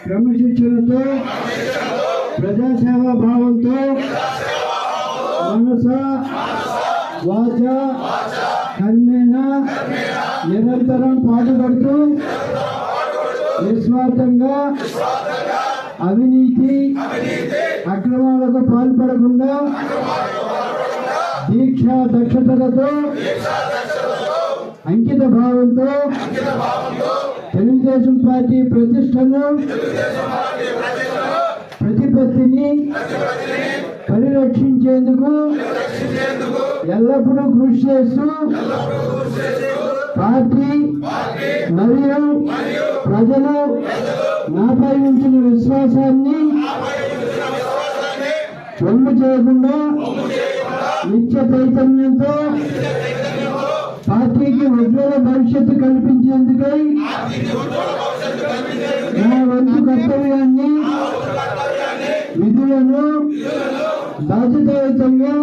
క్రమశిక్షణతో ప్రజాసేవా భావంతో మనస వాచ కర్మేణ నిరంతరం పాటుపడుతూ నిస్వార్థంగా అవినీతి అక్రమాలకు పాల్పడకుండా దీక్షా దక్షతలతో అంకిత భావంతో తెలుగుదేశం పార్టీ ప్రతిష్టను ప్రతిపత్తిని పరిరక్షించేందుకు ఎల్లప్పుడూ కృషి చేస్తూ పార్టీ మరియు ప్రజలు నాపై ఉంచిన విశ్వాసాన్ని వమ్ము చేయకుండా నిత్య చైతన్యంతో పార్టీకి ఉజ్వల భవిష్యత్తు కల్పించేందుకై నా వంతు కర్తవ్యాన్ని విధులను బాధ్యతాయుతంగా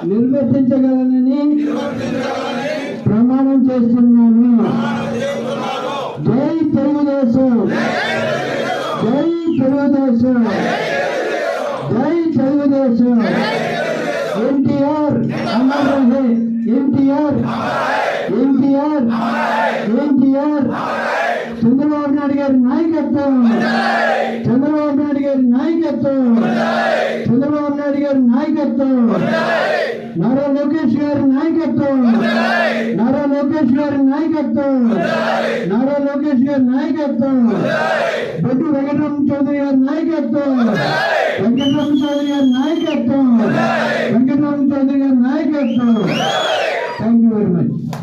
నిర్వర్తించగలనని ప్రమాణం చేస్తున్నాను. జై తెలుగుదేశం, జై తెలుగుదేశం, జై తెలుగుదేశం. ఎన్టీఆర్ అమర్ రహే, ఎన్టీఆర్, ఎన్టీఆర్, ఎన్టీఆర్. చంద్రబాబు నాయుడు గారి నాయకత్వం, చంద్రబాబు నాయుడు గారి నాయకత్వం, చంద్రబాబు నాయుడు గారి నాయకత్వం, నారా లోకేష్ గారి నాయకత్వం, నారా లోకేష్ గారి నాయకత్వం, నారా లోకేష్ గారి నాయకత్వం, బొడ్డు వెంకటరమణ చౌదరి గారి నాయకత్వం, వెంకటరమణ చౌదరి గారి నాయకత్వం, వెంకటరమణ చౌదరి గారి నాయకత్వం. Thank you very much.